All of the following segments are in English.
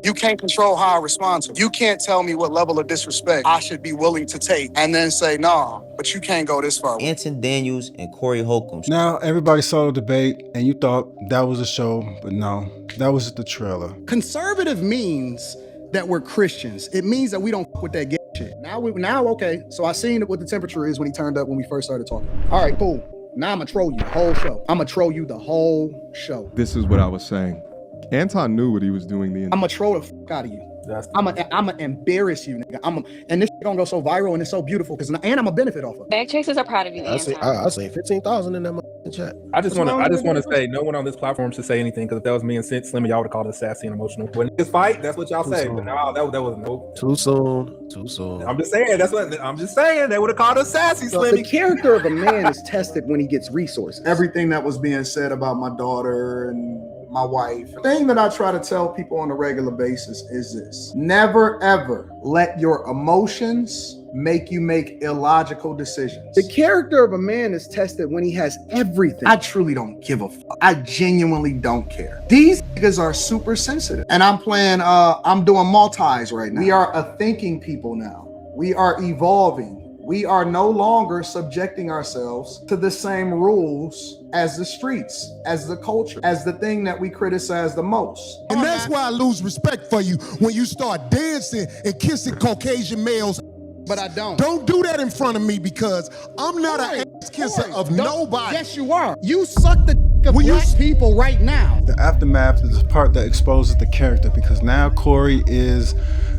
You can't control how I respond to it. You can't tell me what level of disrespect I should be willing to take and then say, nah, but you can't go this far. Anton Daniels and Corey Holcomb. Now, everybody saw the debate and you thought that was a show, but no, that was just the trailer. Conservative means that we're Christians. It means that we don't fuck with that gay shit. Now, okay, so I seen what the temperature is when he turned up when we first started talking. All right, cool. Now I'm gonna troll you the whole show. I'm gonna troll you the whole show. This is what I was saying. Anton knew what he was doing. I'm gonna troll the fuck out of you. I'm gonna embarrass you, nigga. And this shit gonna go so viral and it's so beautiful and I'm gonna benefit off of it. Back chasers are proud of you, Anton. I say 15,000 in that chat. I just want to say no one on this platform should say anything, because if that was me and Slim, y'all would have called us sassy and emotional. When niggas fight, that's what y'all say. But no, that was no. Too soon. I'm just saying. They would have called us sassy, Slim. The character of a man is tested when he gets resources. Everything that was being said about my daughter and my wife. The thing that I try to tell people on a regular basis is this: never ever let your emotions make you make illogical decisions. The character of a man is tested when he has everything. I truly don't give a fuck. I genuinely don't care. These niggas are super sensitive. And I'm doing multis right now. We are a thinking people now. We are evolving. We are no longer subjecting ourselves to the same rules as the streets, as the culture, as the thing that we criticize the most. And that's why I lose respect for you when you start dancing and kissing Caucasian males. But I don't. Don't do that in front of me, because I'm not an ass kisser of nobody. Yes, you are. You suck the dick of black people right now. The aftermath is the part that exposes the character, because now Corey is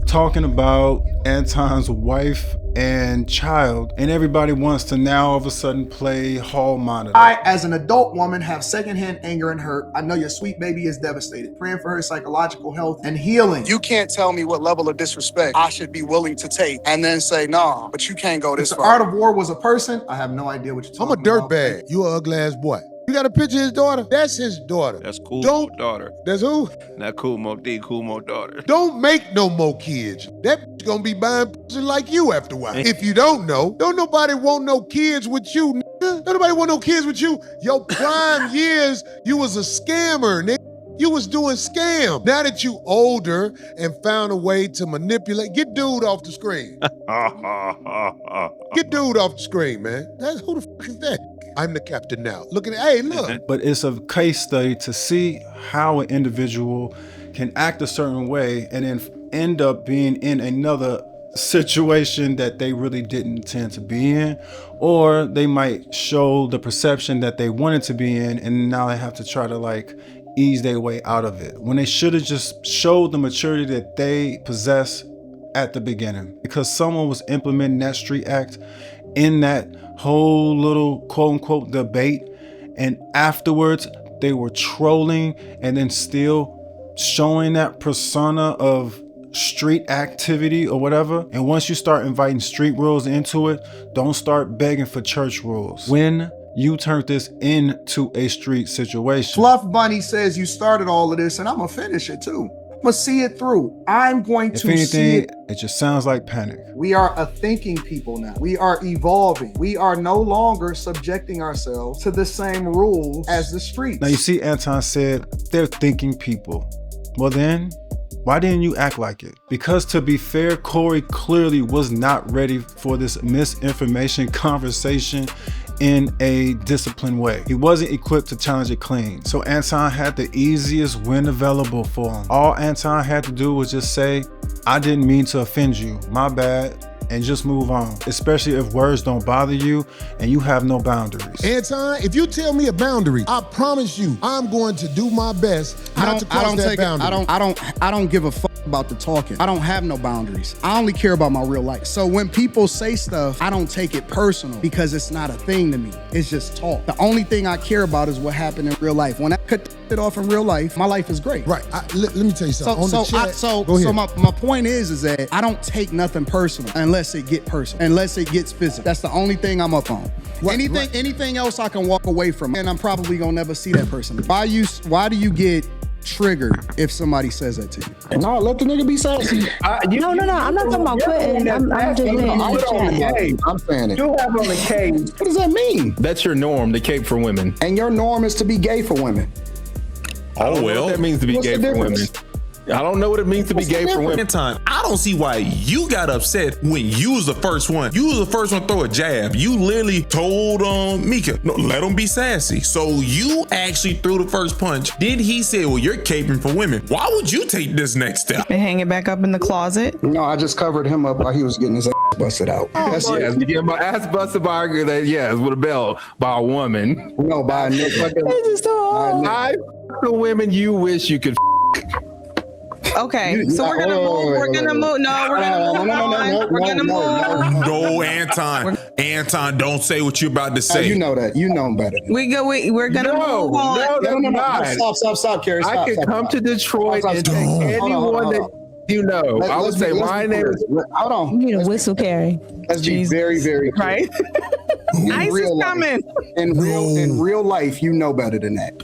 talking about Anton's wife and child, and everybody wants to now all of a sudden play hall monitor. I, as an adult woman, have secondhand anger and hurt. I know your sweet baby is devastated. Praying for her psychological health and healing. You can't tell me what level of disrespect I should be willing to take and then say, nah, but you can't go this far. Art of War was a person. I have no idea what you're talking about. I'm a dirtbag. You an ugly ass boy. You got a picture of his daughter? That's his daughter. That's cool. Daughter. That's who? Not Cool Mo D, Cool Mo daughter. Don't make no more kids. That bitch gonna be buying pussy like you after a while. If you don't know, don't nobody want no kids with you, nigga. Don't nobody want no kids with you. Your prime years, you was a scammer, nigga. You was doing scam. Now that you older and found a way to manipulate, get dude off the screen. Get dude off the screen, man. Who the fuck is that? I'm the captain now. Look at it. Hey, look. But it's a case study to see how an individual can act a certain way and then end up being in another situation that they really didn't intend to be in, or they might show the perception that they wanted to be in, and now they have to try to ease their way out of it, when they should have just showed the maturity that they possess at the beginning, because someone was implementing that street act in that whole little quote-unquote debate, and afterwards they were trolling and then still showing that persona of street activity or whatever. And once you start inviting street rules into it, don't start begging for church rules. When you turned this into a street situation. Fluff Bunny says you started all of this, and I'm gonna finish it too. I'm gonna see it through. I'm going to see it. It just sounds like panic. We are a thinking people now. We are evolving. We are no longer subjecting ourselves to the same rules as the streets. Now you see, Anton said they're thinking people. Well then, why didn't you act like it? Because to be fair, Corey clearly was not ready for this misinformation conversation in a disciplined way. He wasn't equipped to challenge it clean. So Anton had the easiest win available for him. All Anton had to do was just say, I didn't mean to offend you, my bad, and just move on, especially if words don't bother you and you have no boundaries. Anton, if you tell me a boundary, I promise you, I'm going to do my best not to cross that boundary. I don't give a fuck about the talking. I don't have no boundaries. I only care about my real life. So when people say stuff, I don't take it personal, because it's not a thing to me. It's just talk. The only thing I care about is what happened in real life. When I cut it off in real life, my life is great. Right. Let me tell you something. So my point is that I don't take nothing personal unless it get personal, unless it gets physical. That's the only thing I'm up on. Anything else I can walk away from, and I'm probably gonna never see that person. Why do you get triggered if somebody says that to you? No, let the nigga be sassy. No, I'm not talking about quitting. I'm just saying I'm saying it. You have on the cape. What does that mean? That's your norm, the cape for women. And your norm is to be gay for women. Oh, well. What that means to be gay for women. I don't know what it means to be gay for women. Anton, I don't see why you got upset when you was the first one. You was the first one to throw a jab. You literally told Mika, no, let him be sassy. So you actually threw the first punch. Then he said, well, you're caping for women. Why would you take this next step? And hang it back up in the closet. No, I just covered him up while he was getting his ass busted out. Yes, you get my ass busted by with a belt by a woman. No, by a nigga. I the women you wish you could. Okay, so we're gonna move. We're gonna move. No, we're gonna move. No, Anton. Anton, don't say what you're about to say. You know that. You know better. We're gonna move on. No. Stop, Carrie. I can come to Detroit and take anyone that you know. I would say my name is. Hold on. You need a whistle, Carrie. Let's be very, very clear. Right. Ice is coming. In real life, you know better than that.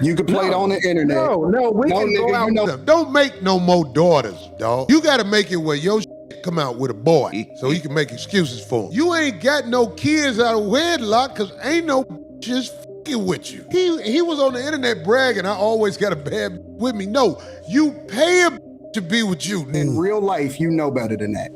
You can play it on the internet. No, we can go out. Don't make no more daughters, dog. You got to make it where your come out with a boy so he can make excuses for him. You ain't got no kids out of wedlock because ain't no just fucking with you. He was on the internet bragging, I always got a bad with me. No, you pay a to be with you. In real life, you know better than that.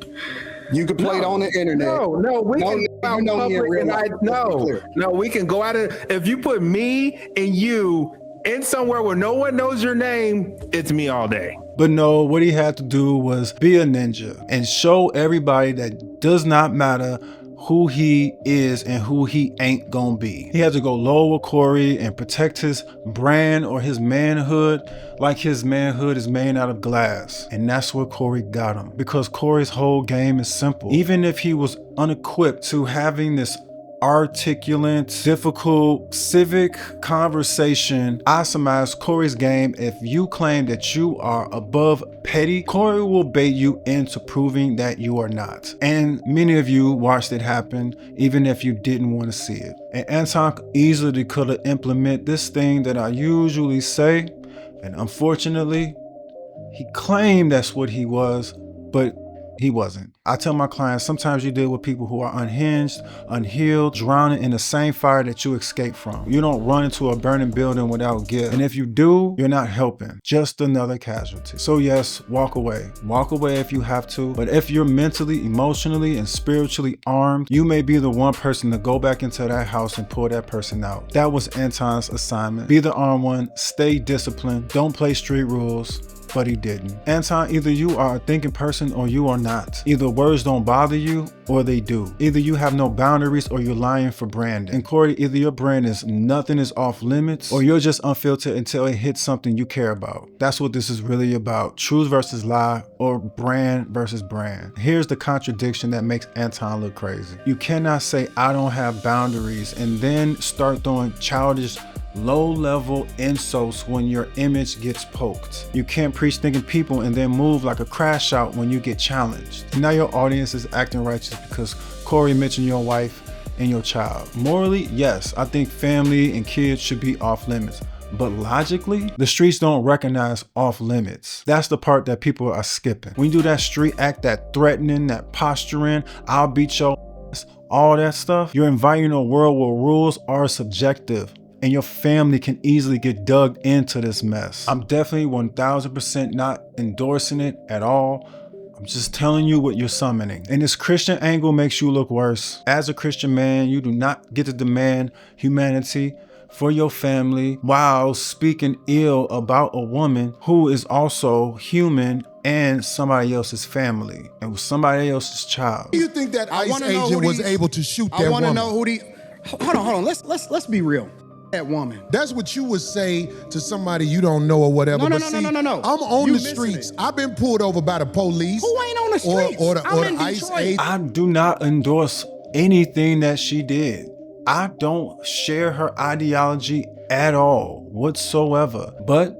You can play it on the internet. No, we can go out public and we can go out and if you put me and you in somewhere where no one knows your name, it's me all day. But no, what he had to do was be a ninja and show everybody that does not matter who he is and who he ain't gonna be. He had to go low with Corey and protect his brand or his manhood like his manhood is made out of glass. And that's where Corey got him. Because Corey's whole game is simple. Even if he was unequipped to having this articulate, difficult civic conversation, I surmise Corey's game. If you claim that you are above petty, Corey will bait you into proving that you are not. And many of you watched it happen, even if you didn't want to see it. And Anton easily could have implemented this thing that I usually say, and unfortunately, he claimed that's what he was, but he wasn't. I tell my clients, sometimes you deal with people who are unhinged, unhealed, drowning in the same fire that you escaped from. You don't run into a burning building without guilt. And if you do, you're not helping. Just another casualty. So yes, walk away. Walk away if you have to. But if you're mentally, emotionally, and spiritually armed, you may be the one person to go back into that house and pull that person out. That was Anton's assignment. Be the armed one, stay disciplined, don't play street rules. But he didn't. Anton, either you are a thinking person or you are not. Either words don't bother you or they do. Either you have no boundaries or you're lying for brand. And Corey, either your brand is nothing is off limits or you're just unfiltered until it hits something you care about. That's what this is really about. Truth versus lie or brand versus brand. Here's the contradiction that makes Anton look crazy. You cannot say I don't have boundaries and then start throwing childish low-level insults when your image gets poked. You can't preach thinking people and then move like a crash out when you get challenged. And now your audience is acting righteous because Corey mentioned your wife and your child. Morally, yes, I think family and kids should be off limits. But logically, the streets don't recognize off limits. That's the part that people are skipping. When you do that street act, that threatening, that posturing, I'll beat your ass, all that stuff, you're inviting a world where rules are subjective. And your family can easily get dug into this mess. I'm definitely 1000% not endorsing it at all. I'm just telling you what you're summoning. And this Christian angle makes you look worse. As a Christian man, you do not get to demand humanity for your family while speaking ill about a woman who is also human and somebody else's family and with somebody else's child. Do you think that ICE agent was able to shoot that woman? I want to know who the... Hold on. Let's be real. That woman. That's what you would say to somebody you don't know or whatever. No. I'm on the streets. I've been pulled over by the police. Who ain't on the streets? Or the ICE agent. I do not endorse anything that she did. I don't share her ideology at all, whatsoever. But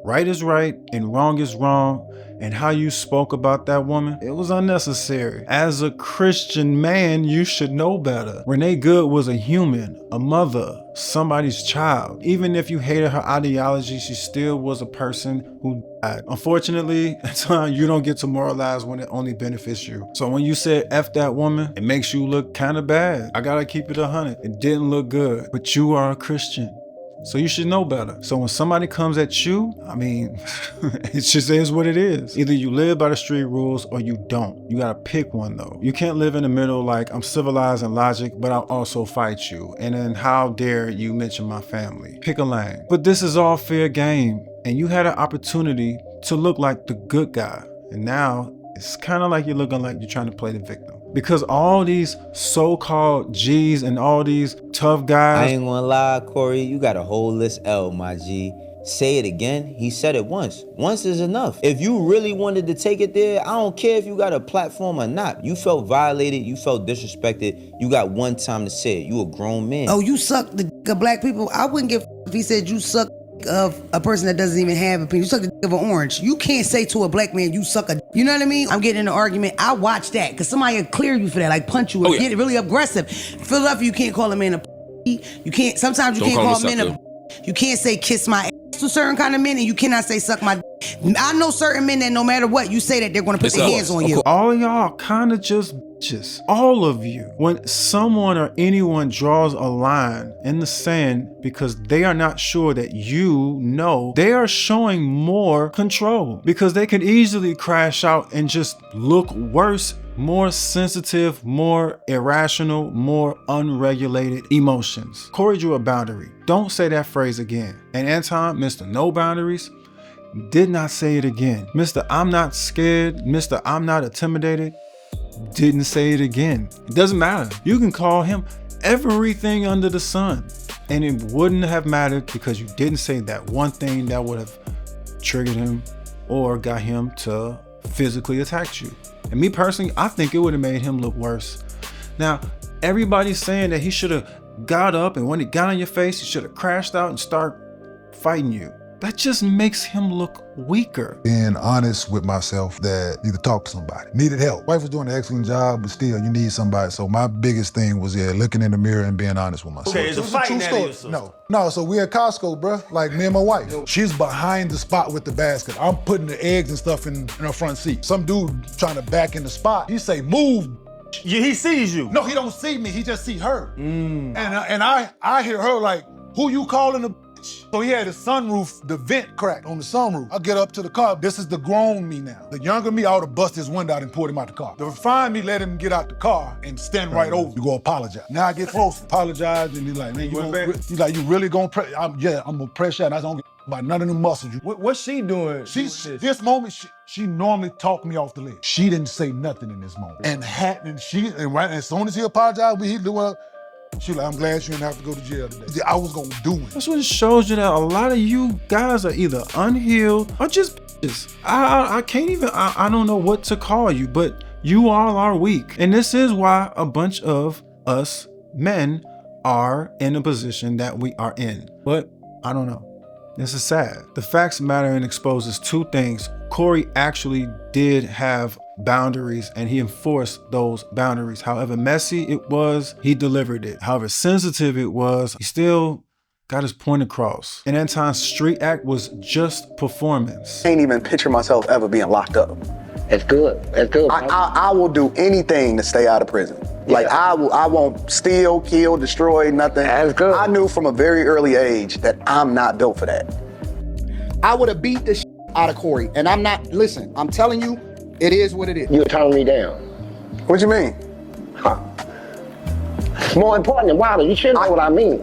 right is right and wrong is wrong. And how you spoke about that woman, it was unnecessary. As a Christian man, you should know better. Renee Good was a human, a mother, somebody's child. Even if you hated her ideology, she still was a person who died. Unfortunately, at times you don't get to moralize when it only benefits you. So when you said F that woman, it makes you look kind of bad. I gotta keep it 100. It didn't look good, but you are a Christian. So you should know better. So when somebody comes at you, I mean, it just is what it is. Either you live by the street rules or you don't. You gotta pick one though. You can't live in the middle like I'm civilized and logic, but I'll also fight you. And then how dare you mention my family? Pick a lane. But this is all fair game. And you had an opportunity to look like the good guy. And now it's kind of like you're looking like you're trying to play the victim. Because all these so-called G's and all these tough guys. I ain't gonna lie, Corey, you got a whole list L, my G. Say it again, he said it once. Once is enough. If you really wanted to take it there, I don't care if you got a platform or not. You felt violated, you felt disrespected, you got one time to say it. You a grown man. Oh, you suck the dick of black people? I wouldn't give if he said you suck of a person that doesn't even have opinion. You suck the dick of an orange. You can't say to a black man, you suck a dick. You know what I mean? I'm getting in an argument. I watch that because somebody will clear you for that, like punch you or get really aggressive. Philadelphia, you can't call a man a you can't, sometimes you can't call a man a you can't say kiss my ass to certain kind of men, and you cannot say suck my dick. I know certain men that no matter what you say that they're going to put their hands on you. All of y'all kind of just bitches. All of you. When someone or anyone draws a line in the sand because they are not sure that you know, they are showing more control because they can easily crash out and just look worse, more sensitive, more irrational, more unregulated emotions. Corey drew a boundary. Don't say that phrase again. And Anton, Mr. No Boundaries, did not say it again. Mr. I'm not scared, Mr. I'm not intimidated, didn't say it again. It doesn't matter. You can call him everything under the sun and it wouldn't have mattered because you didn't say that one thing that would have triggered him or got him to physically attack you. And me personally, I think it would have made him look worse. Now, everybody's saying that he should have got up and when he got on your face, he should have crashed out and start fighting you. That just makes him look weaker. Being honest with myself that need to talk to somebody. Needed help. Wife was doing an excellent job, but still you need somebody. So my biggest thing was looking in the mirror and being honest with myself. Okay, it's a fighting true story. No, so we at Costco, bro. Like me and my wife. She's behind the spot with the basket. I'm putting the eggs and stuff in her front seat. Some dude trying to back in the spot. He say, move. He sees you. No, he don't see me. He just see her. And I hear her like, who you calling a bitch? So he had his sunroof, the vent cracked on the sunroof. I get up to the car. This is the grown me now. The younger me, I would have busted his window out and poured him out the car. The refined me let him get out the car and stand right over. You go apologize. Now I get close, apologize, and he's like, man, you really gonna press? I'm gonna press you, and I don't give about none of them muscles. What's she doing? This moment, she normally talked me off the ledge. She didn't say nothing in this moment. And right as soon as he apologized, he doing. She like, I'm glad you didn't have to go to jail today. I was gonna do it. That's what it shows you, that a lot of you guys are either unhealed or just bitches. I can't even, I don't know what to call you, but you all are weak. And this is why a bunch of us men are in a position that we are in. But I don't know. This is sad. The facts matter and exposes two things. Corey actually did have boundaries and he enforced those boundaries. However messy it was, he delivered it. However sensitive it was, he still got his point across. And Anton's street act was just performance. Can't even picture myself ever being locked up. That's good. That's good. I will do anything to stay out of prison. Yeah. Like I won't steal, kill, destroy, nothing. That's good. I knew from a very early age that I'm not built for that. I would have beat the shit out of Corey. And I'm not, listen, I'm telling you, it is what it is. You're turning me down. What you mean? Huh. It's more important than Wilder. You should know what I mean.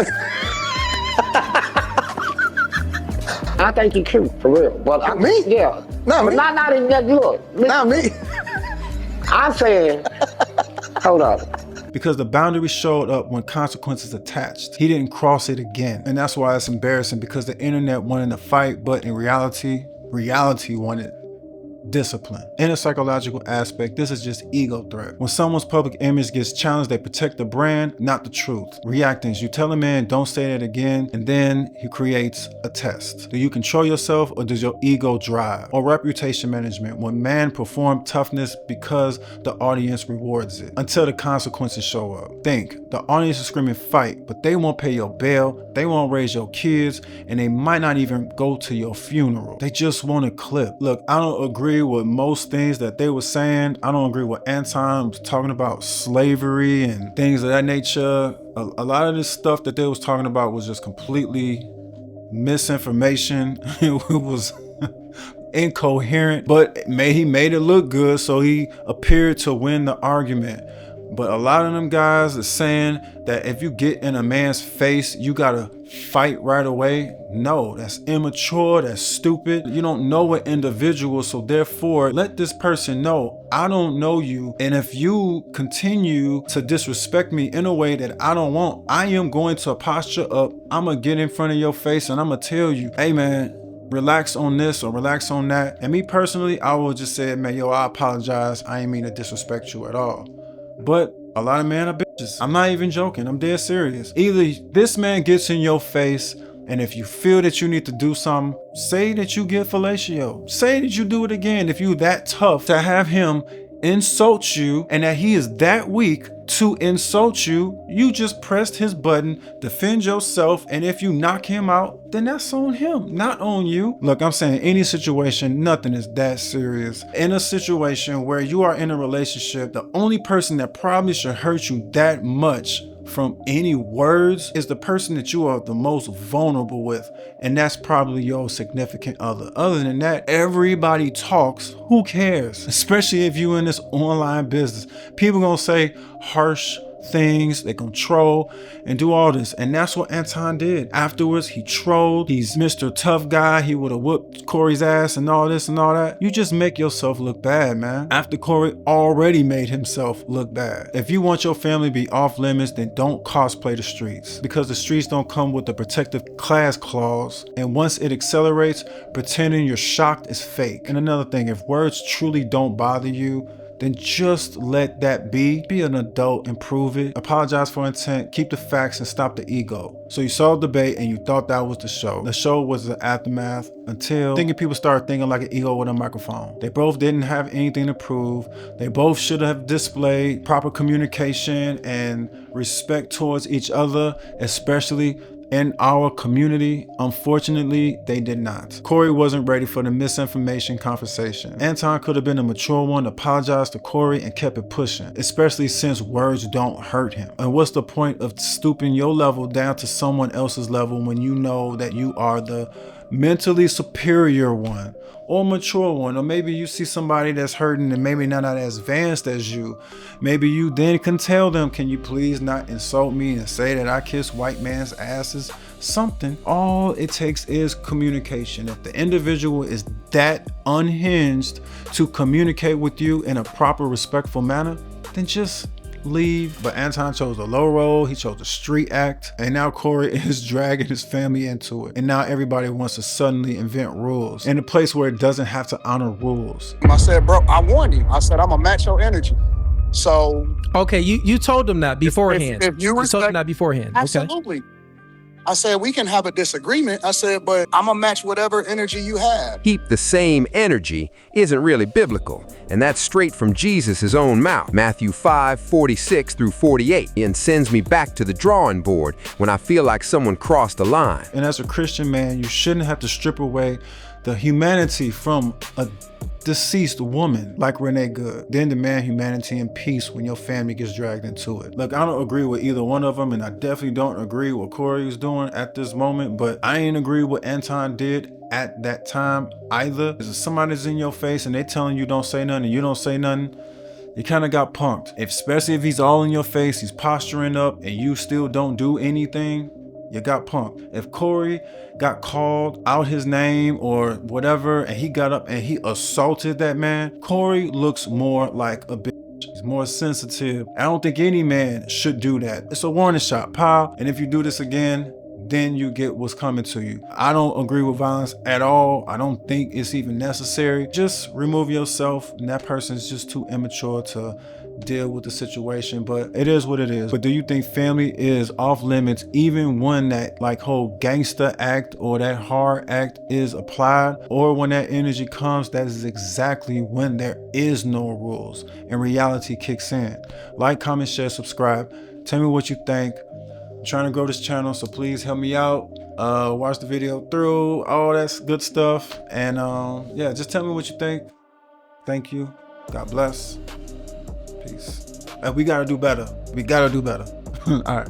I think you're cute, for real. But me? Yeah. Not me. Not even that. Look. Not me. I'm saying, hold up. Because the boundary showed up when consequences attached. He didn't cross it again. And that's why it's embarrassing, because the internet wanted to fight, but in reality wanted discipline. In a psychological aspect, this is just ego threat. When someone's public image gets challenged, they protect the brand, not the truth. Reactings, you tell a man, don't say that again, and then he creates a test. Do you control yourself or does your ego drive? Or reputation management, when man perform toughness because the audience rewards it, until the consequences show up. Think, the audience is screaming fight, but they won't pay your bail, they won't raise your kids, and they might not even go to your funeral. They just want a clip. Look, I don't agree with most things that they were saying. I don't agree with Anton was talking about slavery and things of that nature. A lot of this stuff that they was talking about was just completely misinformation. It was incoherent, but he made it look good, so he appeared to win the argument. But a lot of them guys are saying that if you get in a man's face, you gotta fight right away. No, that's immature, that's stupid. You don't know an individual, so therefore let this person know, I don't know you. And if you continue to disrespect me in a way that I don't want, I am going to posture up. I'm gonna get in front of your face and I'm gonna tell you, hey man, relax on this or relax on that. And me personally, I will just say, man, yo, I apologize. I ain't mean to disrespect you at all. But a lot of men are bitches. I'm not even joking. I'm dead serious. Either this man gets in your face, and if you feel that you need to do something, say that you get fellatio. Say that you do it again. If you that tough to have him insult you and that he is that weak to insult you, you just pressed his button, defend yourself, and if you knock him out, then that's on him, not on you. Look, I'm saying any situation, nothing is that serious. In a situation where you are in a relationship, the only person that probably should hurt you that much from any words is the person that you are the most vulnerable with, and that's probably your significant other. Other than that, everybody talks. Who cares? Especially if you in this online business. People gonna say harsh things, they gonna troll and do all this, and that's what Anton did. Afterwards, he trolled. He's Mr. Tough Guy. He would have whooped Corey's ass and all this and all that. You just make yourself look bad, man, after Corey already made himself look bad. If you want your family to be off limits, then don't cosplay the streets, because the streets don't come with the protective class clause, and once it accelerates, pretending you're shocked is fake. And another thing, if words truly don't bother you, then just let that be. Be an adult and prove it. Apologize for intent, keep the facts, and stop the ego. So you saw the debate and you thought that was the show. The show was the aftermath until people started thinking like an ego with a microphone. They both didn't have anything to prove. They both should have displayed proper communication and respect towards each other, especially in our community. Unfortunately, they did not. Corey wasn't ready for the misinformation conversation. Anton could have been a mature one, apologized to Corey, and kept it pushing, especially since words don't hurt him. And what's the point of stooping your level down to someone else's level when you know that you are the mentally superior one or mature one? Or maybe you see somebody that's hurting and maybe not as advanced as you. Maybe you then can tell them, can you please not insult me and say that I kiss white man's asses? Something. All it takes is communication. If the individual is that unhinged to communicate with you in a proper, respectful manner, then just leave. But Anton chose the low road. He chose the street act, and now Corey is dragging his family into it. And now everybody wants to suddenly invent rules in a place where it doesn't have to honor rules. I said, bro, I warned you. I said, I'm gonna match your energy. So okay, you told them that beforehand. If you told them that beforehand. Absolutely. Okay. I said, we can have a disagreement. I said, but I'm gonna match whatever energy you have. Keep the same energy isn't really biblical, and that's straight from Jesus' own mouth. Matthew 5:46 through 48, and sends me back to the drawing board when I feel like someone crossed the line. And as a Christian man, you shouldn't have to strip away the humanity from a deceased woman like Renee Good, then demand humanity and peace when your family gets dragged into it. Look, I don't agree with either one of them, and I definitely don't agree with what Corey is doing at this moment, but I ain't agree with what Anton did at that time either. If somebody's in your face and they telling you don't say nothing and you don't say nothing, you kind of got punked. Especially if he's all in your face, he's posturing up, and you still don't do anything, you got punked. If Corey got called out his name or whatever, and he got up and he assaulted that man, Corey looks more like a bitch. He's more sensitive. I don't think any man should do that. It's a warning shot, pal. And if you do this again, then you get what's coming to you. I don't agree with violence at all. I don't think it's even necessary. Just remove yourself, and that person's just too immature to deal with the situation, but it is what it is. But do you think family is off limits even when that like whole gangster act or that hard act is applied, or when that energy comes, that is exactly when there is no rules and reality kicks in? Like, comment, share, subscribe. Tell me what you think. I'm trying to grow this channel, so please help me out. Watch the video through, all that good stuff, and yeah, just tell me what you think. Thank you. God bless. Peace. We gotta do better. We gotta do better. All right.